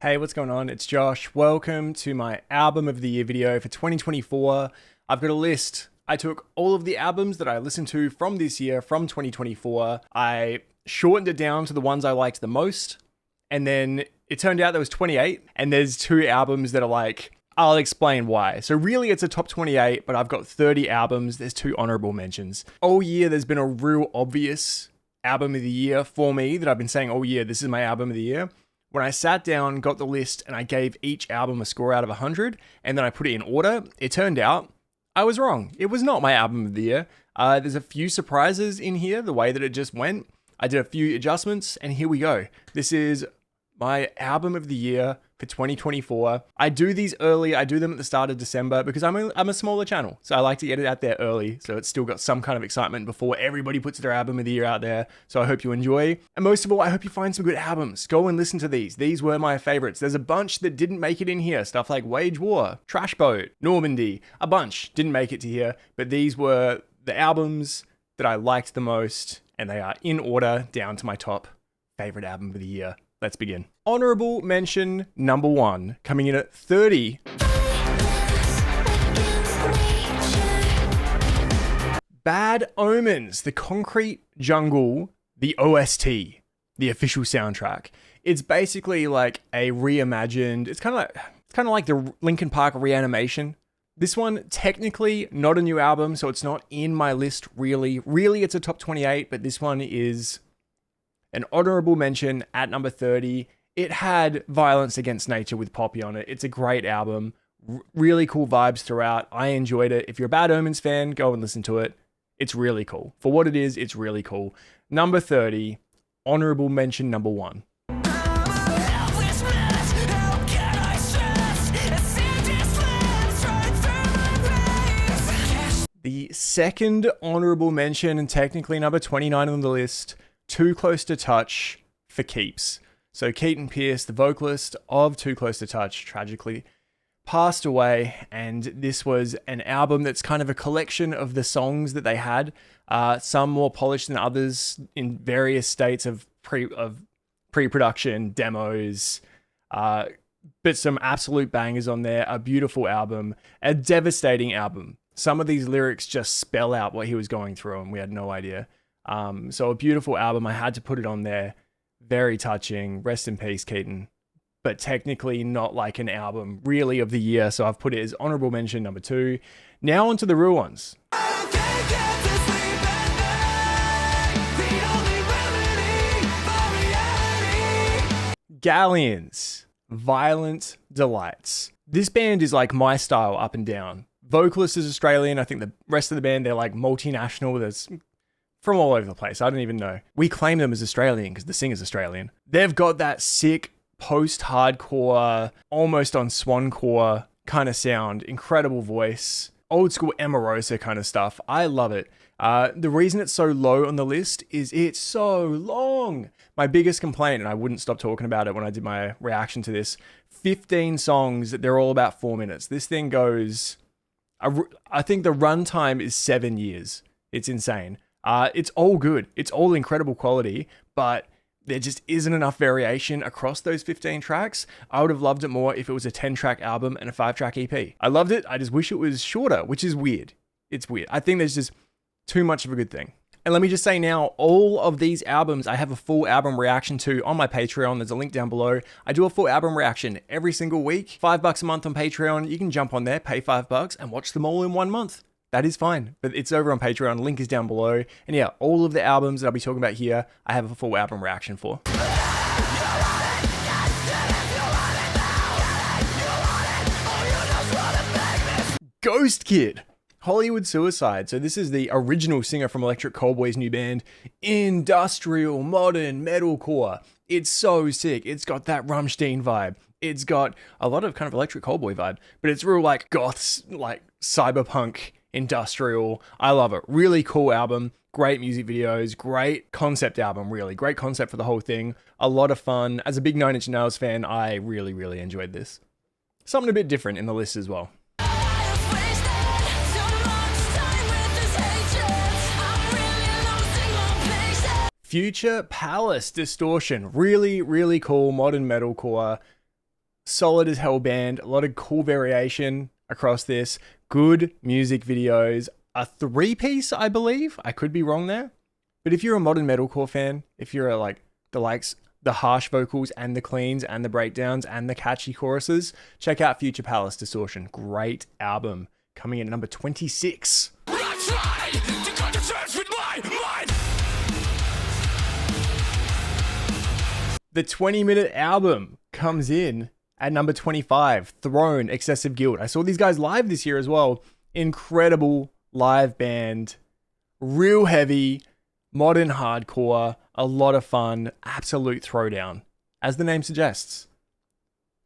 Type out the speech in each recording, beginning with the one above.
Hey, what's going on? It's Josh. Welcome to my album of the year video for 2024. I've got a list. I took all of the albums that I listened to from this year, from 2024. I shortened it down to the ones I liked the most. And then it turned out there was 28. And there's two albums that are like, I'll explain why. So really it's a top 28, but I've got 30 albums. There's two honorable mentions. All year there's been a real obvious album of the year for me that I've been saying all year, this is my album of the year. When I sat down, got the list, and I gave each album a score out of 100, and then I put it in order, it turned out I was wrong. It was not my album of the year. There's a few surprises in here, the way that it just went. I did a few adjustments, and here we go. This is my album of the year for 2024. I do these early. I do them at the start of December because I'm a smaller channel. So I like to get it out there early. So it's still got some kind of excitement before everybody puts their album of the year out there. So I hope you enjoy. And most of all, I hope you find some good albums. Go and listen to these. These were my favorites. There's a bunch that didn't make it in here. Stuff like Wage War, Trash Boat, Normandy, a bunch didn't make it to here. But these were the albums that I liked the most. And they are in order down to my top favorite album of the year. Let's begin. Honourable mention number 1, coming in at 30. Bad Omens, the Concrete Jungle, the OST, the official soundtrack. It's basically like a reimagined, it's kind of like the Linkin Park Reanimation. This one, technically not a new album, so it's not in my list really. Really, it's a top 28, but this one is an honorable mention at number 30. It had Violence Against Nature with Poppy on it. It's a great album. Really cool vibes throughout. I enjoyed it. If you're a Bad Omens fan, go and listen to it. It's really cool. For what it is, it's really cool. Number 30, honorable mention number 1. The second honorable mention, and technically number 29 on the list, Too Close to Touch for Keeps. So Keaton Pierce, the vocalist of Too Close to Touch, tragically passed away, and this was an album that's kind of a collection of the songs that they had, some more polished than others in various states of pre-production, demos, but some absolute bangers on there, a beautiful album, a devastating album. Some of these lyrics just spell out what he was going through, and we had no idea. So a beautiful album. I had to put it on there. Very touching. Rest in peace, Keaton. But technically not like an album really of the year. So I've put it as honorable mention number 2. Now onto the real ones. Galleons, Violent Delights. This band is like my style up and down. Vocalist is Australian. I think the rest of the band, they're like multinational. There's from all over the place. I don't even know. We claim them as Australian because the singer's Australian. They've got that sick post-hardcore, almost on swancore kind of sound. Incredible voice. Old school Emarosa kind of stuff. I love it. The reason it's so low on the list is it's so long. My biggest complaint, and I wouldn't stop talking about it when I did my reaction to this, 15 songs, they're all about 4 minutes. This thing goes, I think the runtime is 7 years. It's insane. It's all good. It's all incredible quality, but there just isn't enough variation across those 15 tracks. I would have loved it more if it was a 10-track album and a 5-track EP. I loved it. I just wish it was shorter, which is weird. It's weird. I think there's just too much of a good thing. And let me just say now, all of these albums, I have a full album reaction to on my Patreon. There's a link down below. I do a full album reaction every single week. $5 a month on Patreon. You can jump on there, pay $5 and watch them all in 1 month. That is fine, but it's over on Patreon. Link is down below. And yeah, all of the albums that I'll be talking about here, I have a full album reaction for. GHØSTKID, Hollywood Suicide. So this is the original singer from Electric Callboy's new band, industrial, modern, metalcore. It's so sick. It's got that Rammstein vibe. It's got a lot of kind of Electric Callboy vibe, but it's real like goths, like cyberpunk, industrial. I love it. Really cool album. Great music videos. Great concept album, really. Great concept for the whole thing. A lot of fun. As a big Nine Inch Nails fan, I really, really enjoyed this. Something a bit different in the list as well. Future Palace, Distortion. Really, really cool modern metalcore. solid as hell band, a lot of cool variation across this, good music videos, a 3-piece, I believe. I could be wrong there. But if you're a modern metalcore fan, if you're like the harsh vocals and the cleans and the breakdowns and the catchy choruses, check out Future Palace Distortion. Great album. Coming in at number 26. The 20-minute album comes in at number 25, Throne, Excessive Guilt. I saw these guys live this year as well. Incredible live band. Real heavy, modern hardcore, a lot of fun, absolute throwdown, as the name suggests.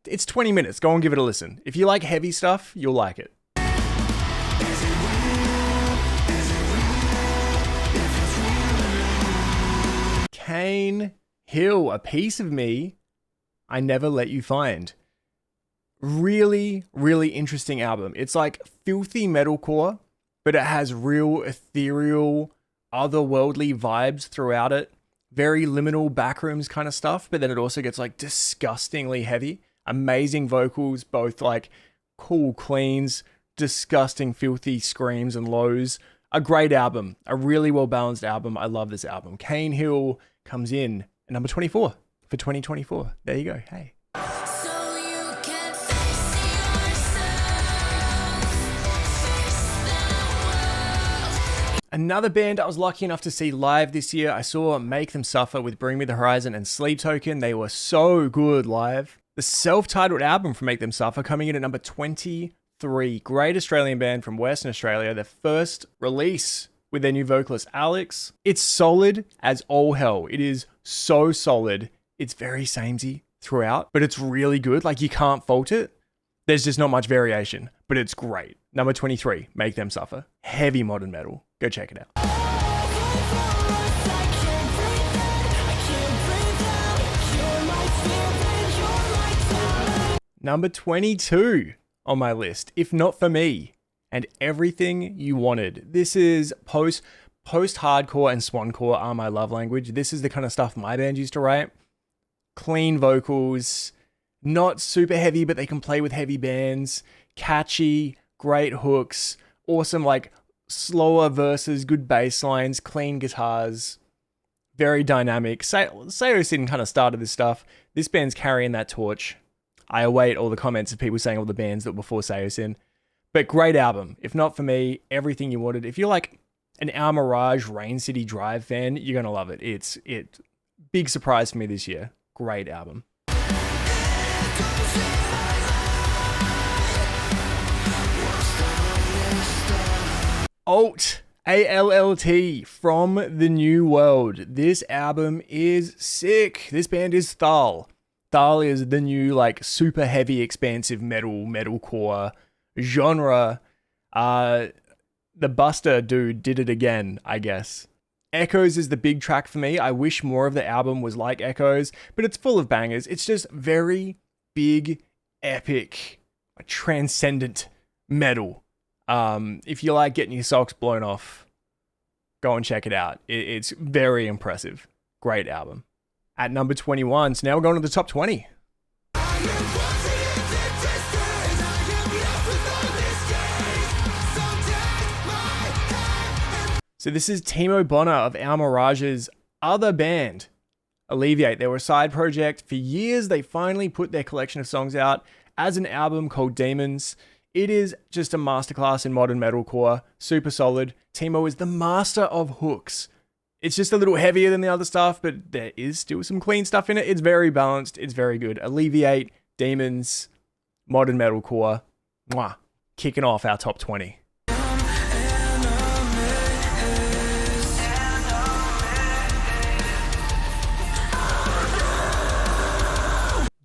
It's 20 minutes. Go and give it a listen. If you like heavy stuff, you'll like it. Cane Hill, A Piece of Me I Never Let You Find. Really, really interesting album. It's like filthy metalcore, but it has real ethereal, otherworldly vibes throughout it. Very liminal backrooms kind of stuff, but then it also gets like disgustingly heavy. Amazing vocals, both like cool cleans, disgusting filthy screams and lows. A great album, a really well balanced album. I love this album. Cane Hill comes in at number 24 for 2024. There you go. Hey. Another band I was lucky enough to see live this year, I saw Make Them Suffer with Bring Me the Horizon and Sleep Token. They were so good live. The self-titled album from Make Them Suffer coming in at number 23. Great Australian band from Western Australia. Their first release with their new vocalist, Alex. It's solid as all hell. It is so solid. It's very samey throughout, but it's really good. Like, you can't fault it. There's just not much variation, but it's great. Number 23, Make Them Suffer. Heavy modern metal. Go check it out. Number 22 on my list, If Not For Me, and Everything You Wanted. This is post-hardcore and swancore are my love language. This is the kind of stuff my band used to write. Clean vocals, not super heavy, but they can play with heavy bands. Catchy, great hooks, awesome like slower verses, good bass lines, clean guitars, very dynamic. Saosin kind of started this stuff. This band's carrying that torch. I await all the comments of people saying all the bands that were before Saosin. But great album. If Not For Me, Everything You Wanted. If you're like an Our Mirage Rain City Drive fan, you're going to love it. It's big surprise for me this year. Great album. Allt, ALLT, From the New World. This album is sick. This band is Thal. Thal is the new like super heavy expansive metalcore genre. The Buster dude did it again, I guess. Echoes is the big track for me. I wish more of the album was like Echoes, but it's full of bangers. It's just very big, epic, transcendent metal. If you like getting your socks blown off, go and check it out. It's very impressive. Great album. At number 21, so now we're going to the top 20. So this is Timo Bonner of Our Mirage's other band, Alleviate. They were a side project. For years, they finally put their collection of songs out as an album called Demons. It is just a masterclass in modern metalcore, super solid. Timo is the master of hooks. It's just a little heavier than the other stuff, but there is still some clean stuff in it. It's very balanced. It's very good. Alleviate, Demons, modern metalcore. Mwah. Kicking off our top 20.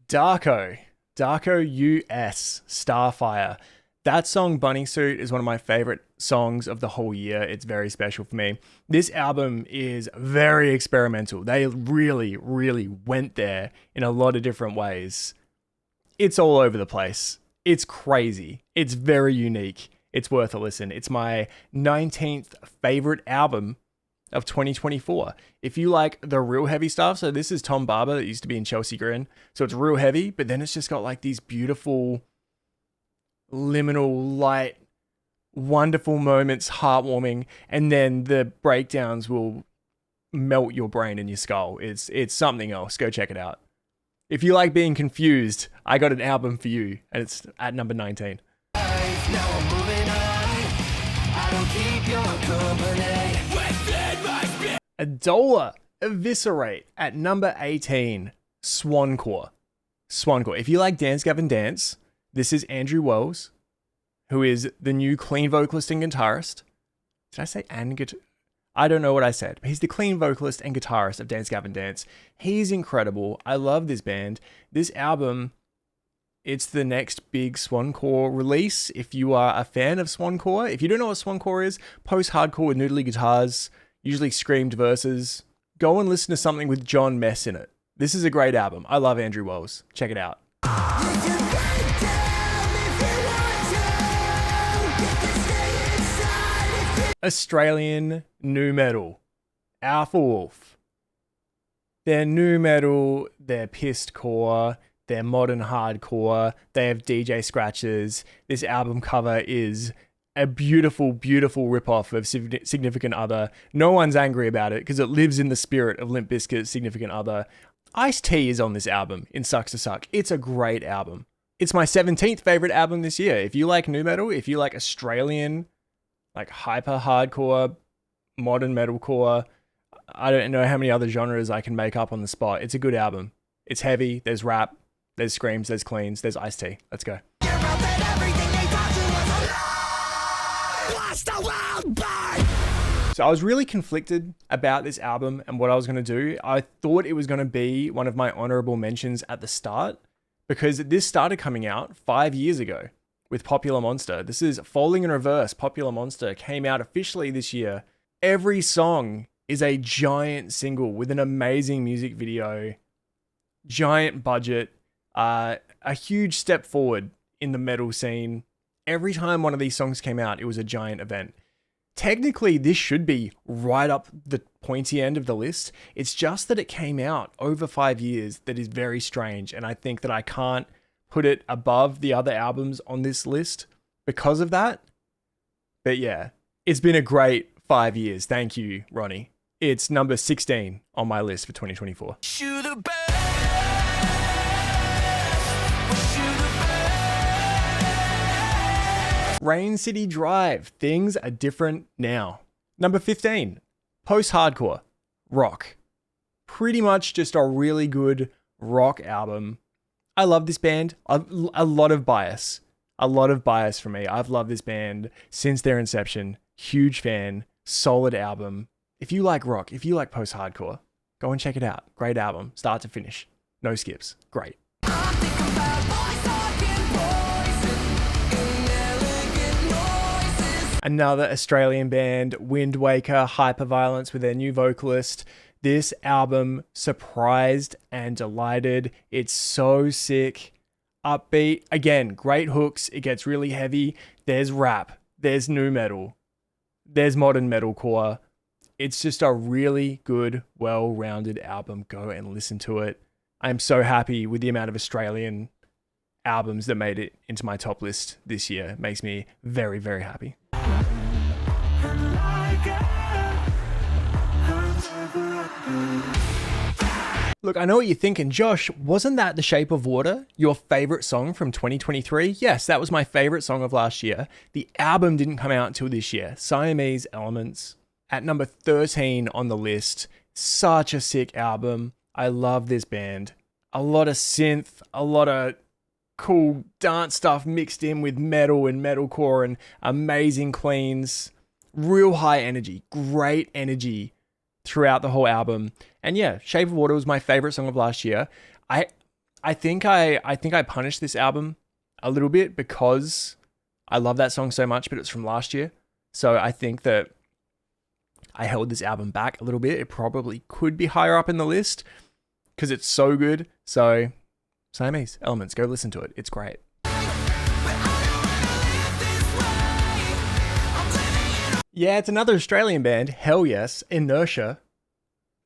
DARKO US, Starfire. That song, Bunny Suit, is one of my favorite songs of the whole year. It's very special for me. This album is very experimental. They really, really went there in a lot of different ways. It's all over the place. It's crazy. It's very unique. It's worth a listen. It's my 19th favorite album of 2024. If you like the real heavy stuff, so this is Tom Barber that used to be in Chelsea Grin. So it's real heavy, but then it's just got like these beautiful liminal, light, wonderful moments, heartwarming, and then the breakdowns will melt your brain and your skull. It's something else. Go check it out. If you like being confused, I got an album for you, and it's at number 19. Eidola Eviscerate at number 18. Swancore. Swancore. If you like Dance Gavin Dance, this is Andrew Wells, who is the new clean vocalist and guitarist. Did I say and guitar? I don't know what I said, but he's the clean vocalist and guitarist of Dance Gavin Dance. He's incredible. I love this band. This album, it's the next big Swancore release. If you are a fan of Swancore, if you don't know what Swancore is, post-hardcore with noodly guitars, usually screamed verses. Go and listen to something with John Mess in it. This is a great album. I love Andrew Wells. Check it out. Australian nu metal. Alpha Wolf. They're nu metal, they're pissed core, they're modern hardcore, they have DJ scratches. This album cover is a beautiful, beautiful ripoff of Significant Other. No one's angry about it because it lives in the spirit of Limp Bizkit's Significant Other. Ice-T is on this album in Sucks to Suck. It's a great album. It's my 17th favorite album this year. If you like nu metal, if you like Australian, like hyper hardcore, modern metalcore, I don't know how many other genres I can make up on the spot. It's a good album. It's heavy. There's rap. There's screams. There's cleans. There's Ice-T. Let's go. So I was really conflicted about this album and what I was going to do. I thought it was going to be one of my honorable mentions at the start because this started coming out 5 years ago with Popular Monster. This is Falling in Reverse. Popular Monster came out officially this year. Every song is a giant single with an amazing music video, giant budget, a huge step forward in the metal scene. Every time one of these songs came out, it was a giant event. Technically, this should be right up the pointy end of the list. It's just that it came out over 5 years that is very strange, and I think that I can't put it above the other albums on this list because of that. But yeah, it's been a great 5 years. Thank you, Ronnie. It's number 16 on my list for 2024. Rain City Drive. Things are different now. Number 15. Post-hardcore. Rock. Pretty much just a really good rock album. I love this band. A lot of bias. A lot of bias for me. I've loved this band since their inception. Huge fan. Solid album. If you like rock, if you like post-hardcore, go and check it out. Great album. Start to finish. No skips. Great. Another Australian band, Windwaker, HYPERVIOLENCE with their new vocalist. This album surprised and delighted. It's so sick. Upbeat. Again, great hooks. It gets really heavy. There's rap. There's nu metal. There's modern metalcore. It's just a really good, well-rounded album. Go and listen to it. I'm so happy with the amount of Australian albums that made it into my top list this year. It makes me very, very happy. Look, I know what you're thinking. Josh, wasn't that The Shape of Water your favorite song from 2023? Yes, that was my favorite song of last year. The album didn't come out until this year. Siamese Elements at number 13 on the list. Such a sick album. I love this band. A lot of synth, a lot of cool dance stuff mixed in with metal and metalcore and amazing cleans. Real high energy, great energy throughout the whole album. And yeah, Shape of Water was my favorite song of last year. I think I punished this album a little bit because I love that song so much, but it's from last year. So I think that I held this album back a little bit. It probably could be higher up in the list because it's so good. So Siamese Elements, go listen to it. It's great. Yeah, it's another Australian band. Hell yes. Inertia.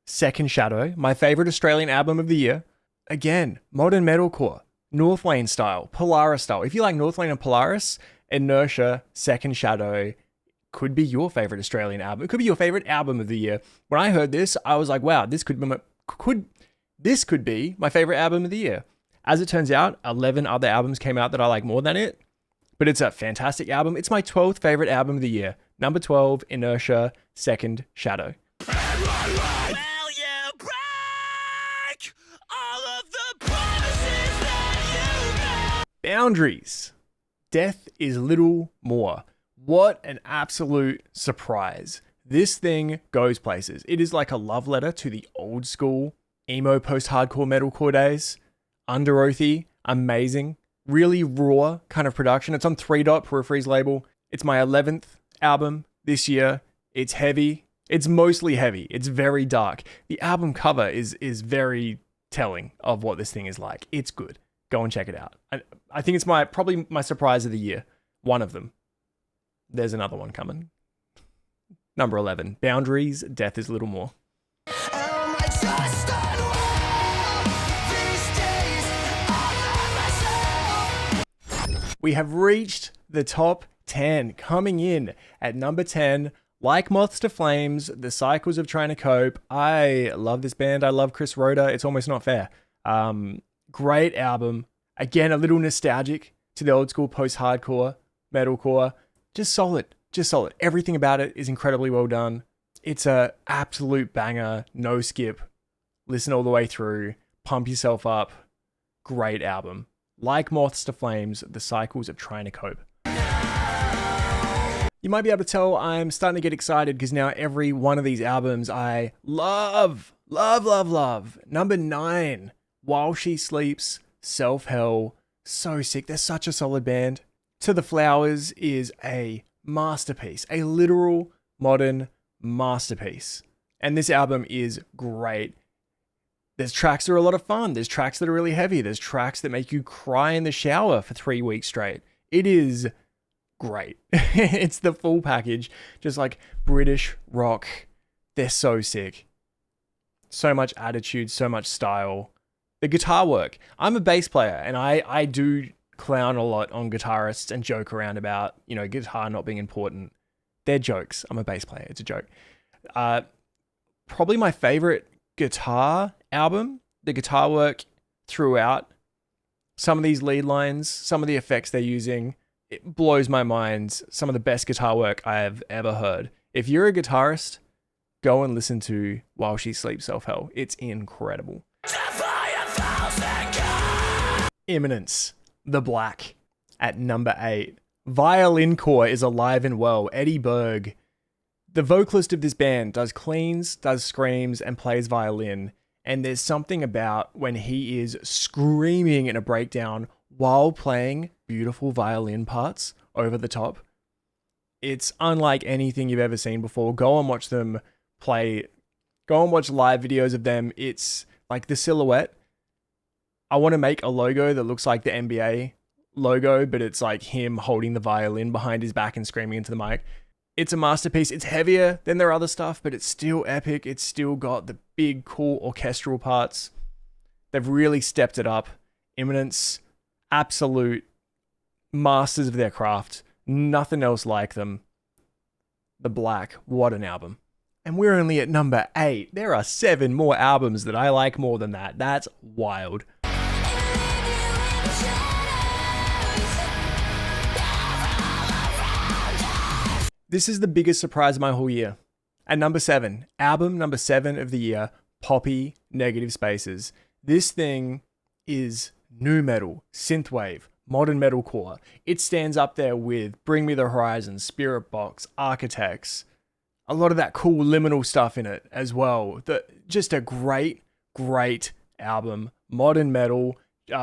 Second Shadow. My favourite Australian album of the year. Again, modern metalcore. Northlane style. Polaris style. If you like Northlane and Polaris, Inertia, Second Shadow could be your favourite Australian album. It could be your favourite album of the year. When I heard this, I was like, wow, this could be my favourite album of the year. As it turns out, 11 other albums came out that I like more than it. But it's a fantastic album. It's my 12th favourite album of the year. Number 12, Inertia, Second Shadow. Well, you break all of the promises that you made. Boundaries. Death is little more. What an absolute surprise. This thing goes places. It is like a love letter to the old school emo post-hardcore metalcore days. Under AOTY, amazing. Really raw kind of production. It's on 3 Dot Periphery's label. It's my 11th album this year. It's heavy. It's mostly heavy. It's very dark. The album cover is very telling of what this thing is like. It's good. Go and check it out. I think it's probably my surprise of the year. One of them. There's another one coming. Number 11. Boundaries. Death is little more. We have reached the top 10. Coming in at number 10, like Moths to Flames, The Cycles of Trying to Cope. I love this band. I love Chris Roeder. It's almost not fair. Great album. Again, a little nostalgic to the old school post-hardcore, metalcore. Just solid. Just solid. Everything about it is incredibly well done. It's a absolute banger. No skip. Listen all the way through. Pump yourself up. Great album. Like Moths to Flames, The Cycles of Trying to Cope. You might be able to tell I'm starting to get excited because now every one of these albums I love. Number 9, While She Sleeps, Self Hell. So sick. They're such a solid band. To the Flowers is a masterpiece, a literal modern masterpiece. And this album is great. There's tracks that are a lot of fun. There's tracks that are really heavy. There's tracks that make you cry in the shower for 3 weeks straight. It is great. It's the full package. Just like British rock. They're so sick. So much attitude, so much style. The guitar work. I'm a bass player and I do clown a lot on guitarists and joke around about, guitar not being important. They're jokes. I'm a bass player. It's a joke. Probably my favorite guitar album, the guitar work throughout, some of these lead lines, some of the effects they're using, it blows my mind. Some of the best guitar work I have ever heard. If you're a guitarist, go and listen to While She Sleeps, Self Hell. It's incredible. Imminence, The Black, at number 8. Violin core is alive and well. Eddie Berg. The vocalist of this band does cleans, does screams, and plays violin. And there's something about when he is screaming in a breakdown while playing beautiful violin parts over the top. It's unlike anything you've ever seen before. Go and watch them play. Go and watch live videos of them. It's like the silhouette. I want to make a logo that looks like the NBA logo, but it's like him holding the violin behind his back and screaming into the mic. It's a masterpiece. It's heavier than their other stuff, but it's still epic. It's still got the big, cool orchestral parts. They've really stepped it up. Imminence, absolute masters of their craft. Nothing else like them. The Black, what an album. And we're only at number 8. There are 7 more albums that I like more than that. That's wild. This is the biggest surprise of my whole year. At number 7, album number 7 of the year, Poppy, Negative Spaces. This thing is nu metal, synthwave, modern metalcore. It stands up there with Bring Me the Horizon, Spirit Box, Architects. A lot of that cool liminal stuff in it as well. Just a great, great album. Modern metal,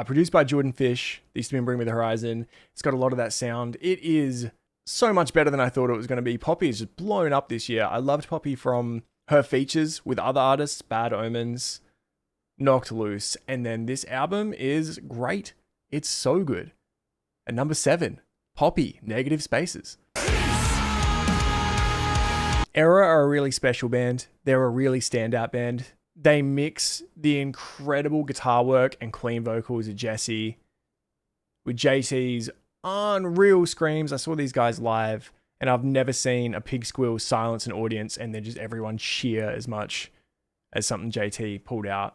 produced by Jordan Fish. They used to be in Bring Me the Horizon. It's got a lot of that sound. It is so much better than I thought it was going to be. Poppy is just blown up this year. I loved Poppy from her features with other artists, Bad Omens, Knocked Loose, and then this album is great. It's so good. At number 7, Poppy, Negative Spaces. Error are a really special band. They're a really standout band. They mix the incredible guitar work and clean vocals of Jesse with JT's unreal screams. I saw these guys live, and I've never seen a pig squeal silence an audience and then just everyone cheer as much as something JT pulled out.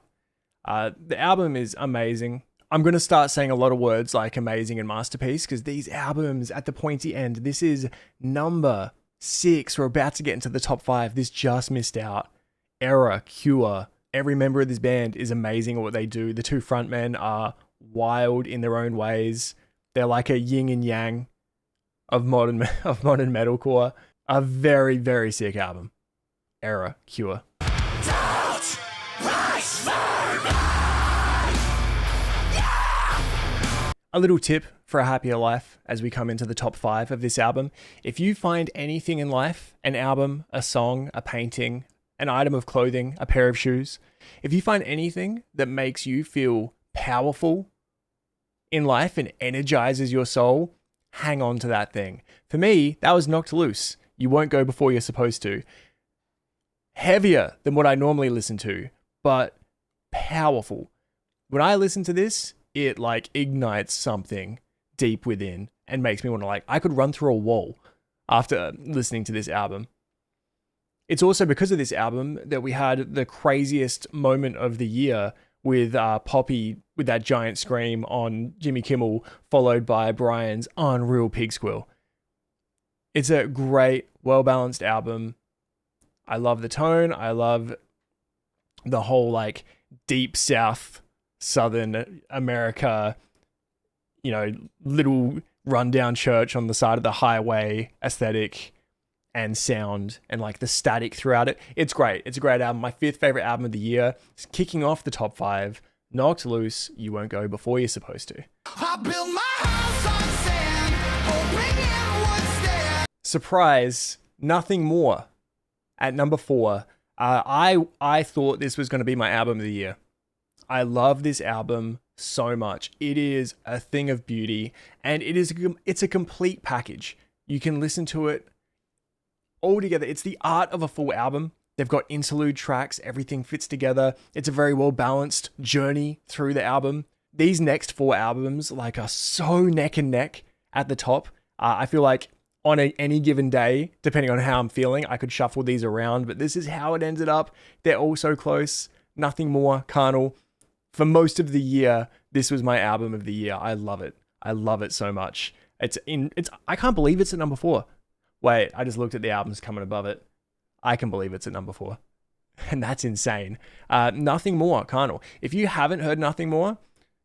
The album is amazing. I'm going to start saying a lot of words like amazing and masterpiece because these albums at the pointy end, this is number 6. We're about to get into the top 5. This just missed out. Error, Cure. Every member of this band is amazing at what they do. The two frontmen are wild in their own ways. They're like a yin and yang of modern metalcore. A very, very sick album. Error, Cure. Don't rush for me. A little tip for a happier life as we come into the top 5 of this album. If you find anything in life, an album, a song, a painting, an item of clothing, a pair of shoes, if you find anything that makes you feel powerful in life and energizes your soul, hang on to that thing. For me, that was Knocked Loose. You won't go before you're supposed to. Heavier than what I normally listen to, but powerful. When I listen to this, it like ignites something deep within and makes me want to I could run through a wall after listening to this album. It's also because of this album that we had the craziest moment of the year with Poppy with that giant scream on Jimmy Kimmel, followed by Brian's unreal pig squeal. It's a great, well-balanced album. I love the tone. I love the whole deep South, Southern America, little rundown church on the side of the highway aesthetic and sound and the static throughout it. It's great. It's a great album. My 5th favorite album of the year. It's kicking off the top 5. Knocked Loose. You won't go before you're supposed to. I built my house on sand, hoping it would stand. Surprise, Nothing More at number 4. I thought this was going to be my album of the year. I love this album so much. It is a thing of beauty, and it's a complete package. You can listen to it all together. It's the art of a full album. They've got interlude tracks. Everything fits together. It's a very well balanced journey through the album. These next 4 albums are so neck and neck at the top. I feel like on any given day, depending on how I'm feeling, I could shuffle these around, but this is how it ended up. They're all so close. Nothing More, Carnal. For most of the year, this was my album of the year. I love it. I love it so much. I can't believe it's at number 4. Wait, I just looked at the albums coming above it. I can believe it's at number 4. And that's insane. Nothing More, Carnal. If you haven't heard Nothing More,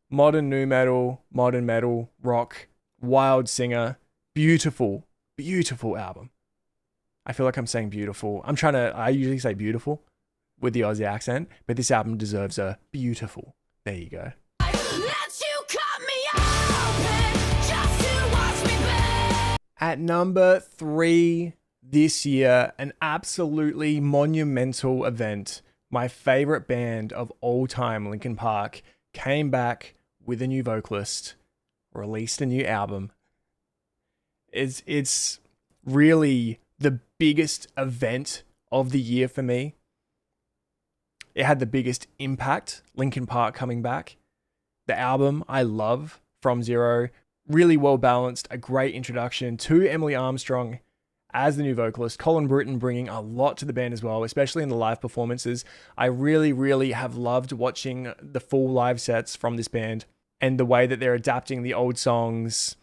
modern nu metal, modern metal, rock, wild singer, beautiful, beautiful album. I feel like I'm saying beautiful. I usually say beautiful with the Aussie accent, but this album deserves a beautiful. There you go. Let you cut me open just to watch me burn. At number 3 this year, an absolutely monumental event. My favorite band of all time, Linkin Park, came back with a new vocalist, released a new album. It's really the biggest event of the year for me. It had the biggest impact, Linkin Park coming back. The album I love, From Zero, really well balanced, a great introduction to Emily Armstrong as the new vocalist. Colin Britton bringing a lot to the band as well, especially in the live performances. I really, really have loved watching the full live sets from this band and the way that they're adapting the old songs,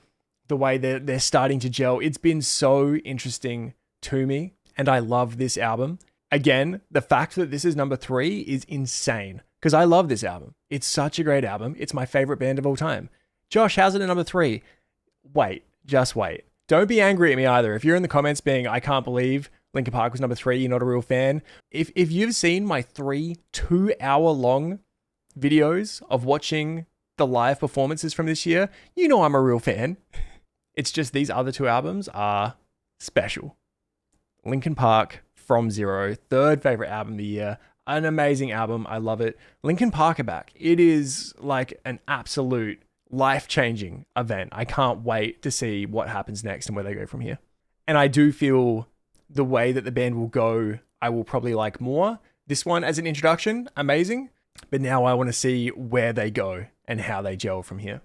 the way that they're starting to gel. It's been so interesting to me, and I love this album. Again, the fact that this is number 3 is insane because I love this album. It's such a great album. It's my favorite band of all time. Josh, how's it at number 3? Wait, just wait. Don't be angry at me either. If you're in the comments being, I can't believe Linkin Park was number 3, you're not a real fan. If you've seen my 3 2-hour-long videos of watching the live performances from this year, you know I'm a real fan. It's just these other 2 albums are special. Linkin Park, From Zero, 3rd favorite album of the year. An amazing album. I love it. Linkin Park are back. It is like an absolute life-changing event. I can't wait to see what happens next and where they go from here. And I do feel the way that the band will go, I will probably like more. This one as an introduction, amazing. But now I want to see where they go and how they gel from here.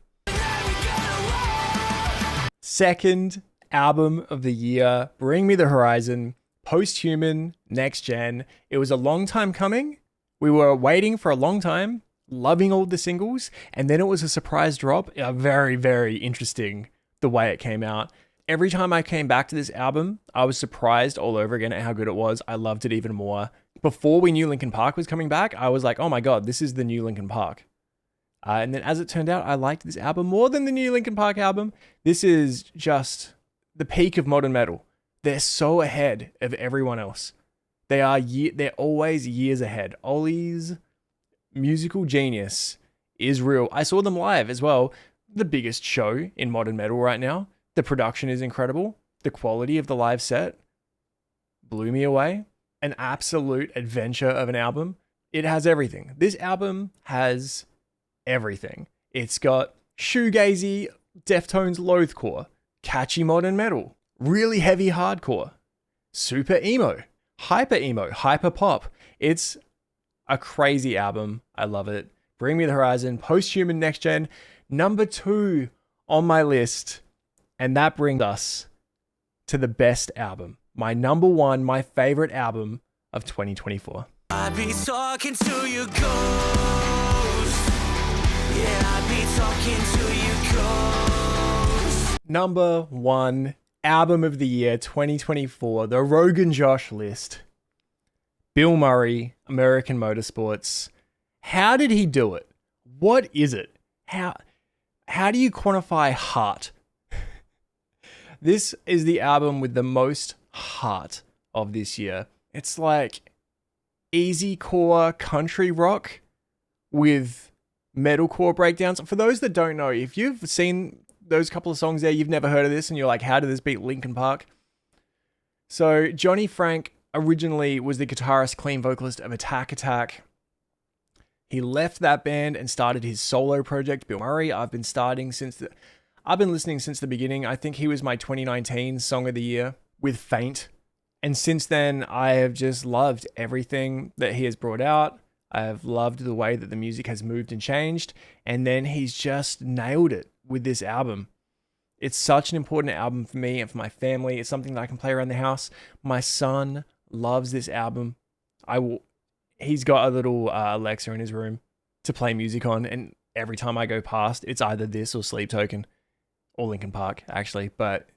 Second album of the year, Bring Me the Horizon, Post-Human, Next Gen. It was a long time coming. We were waiting for a long time, loving all the singles, and then it was a surprise drop. Very, very interesting the way it came out. Every time I came back to this album, I was surprised all over again at how good it was. I loved it even more. Before we knew Linkin Park was coming back, I was like, oh my God, this is the new Linkin Park. And then as it turned out, I liked this album more than the new Linkin Park album. This is just the peak of modern metal. They're so ahead of everyone else. They're always years ahead. Ollie's musical genius is real. I saw them live as well. The biggest show in modern metal right now. The production is incredible. The quality of the live set blew me away. An absolute adventure of an album. It has everything. This album has everything. It's got shoegazy, Deftones loathcore, catchy modern metal, really heavy hardcore, super emo, hyper pop. It's a crazy album. I love it. Bring Me the Horizon, Post-Human, Next Gen, number 2 on my list. And that brings us to the best album. My number 1, my favorite album of 2024. I'd be talking to your ghost. Yeah, I'd be talking to your ghost. Number 1 album of the year 2024, the Roguenjosh list. Bill Murray, American Motorsports. How did he do it? What is it? How do you quantify heart? This is the album with the most heart of this year. It's like easy core country rock with metalcore breakdowns. For those that don't know, if you've seen those couple of songs there, you've never heard of this and you're like, how did this beat Linkin Park? So Johnny Frank originally was the guitarist, clean vocalist of Attack Attack. He left that band and started his solo project, Bill Murray. I've been listening since the beginning. I think he was my 2019 Song of the Year with Faint. And since then, I have just loved everything that he has brought out. I have loved the way that the music has moved and changed. And then he's just nailed it with this album. It's such an important album for me and for my family. It's something that I can play around the house. My son loves this album. He's got a little Alexa in his room to play music on. And every time I go past, it's either this or Sleep Token. Or Linkin Park, actually. But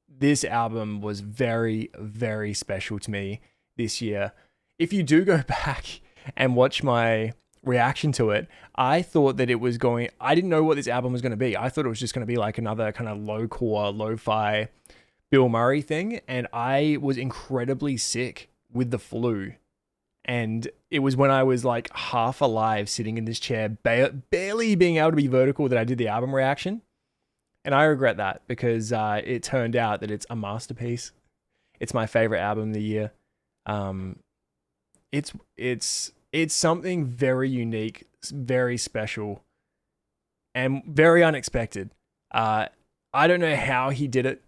this album was very, very special to me this year. If you do go back and watch my reaction to it, I thought that I didn't know what this album was going to be. I thought it was just going to be like another kind of low-core, lo-fi Bill Murray thing. And I was incredibly sick with the flu. And it was when I was like half alive sitting in this chair, barely being able to be vertical, that I did the album reaction. And I regret that because it turned out that it's a masterpiece. It's my favorite album of the year. It's something very unique, very special, and very unexpected. I don't know how he did it.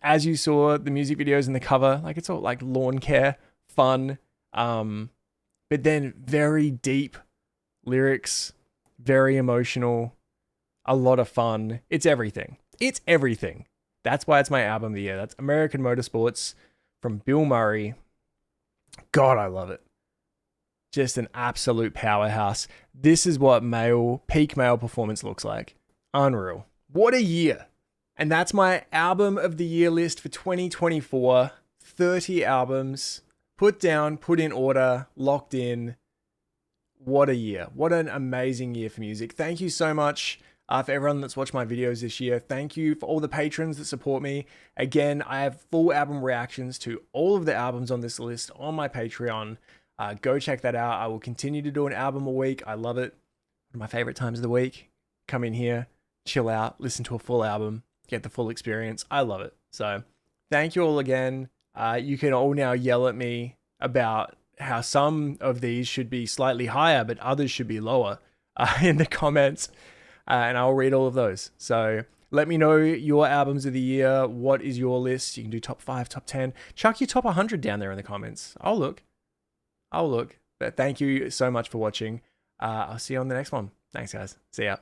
As you saw the music videos and the cover, like it's all like lawn care, fun, but then very deep lyrics, very emotional. A lot of fun. It's everything. It's everything. That's why it's my album of the year. That's American Motorsports from Bill Murray. God, I love it. Just an absolute powerhouse. This is what peak male performance looks like. Unreal. What a year. And that's my album of the year list for 2024. 30 albums. Put down, put in order, locked in. What a year. What an amazing year for music. Thank you so much. For everyone that's watched my videos this year. Thank you for all the patrons that support me. Again, I have full album reactions to all of the albums on this list on my Patreon. Go check that out. I will continue to do an album a week. I love it. One of my favorite times of the week. Come in here, chill out, listen to a full album, get the full experience. I love it. So thank you all again. You can all now yell at me about how some of these should be slightly higher, but others should be lower in the comments. And I'll read all of those. So Let me know your albums of the year. What is your list? You can do top 5, top 10. Chuck your top 100 down there in the comments. I'll look. But thank you so much for watching. I'll see you on the next one. Thanks, guys. See ya.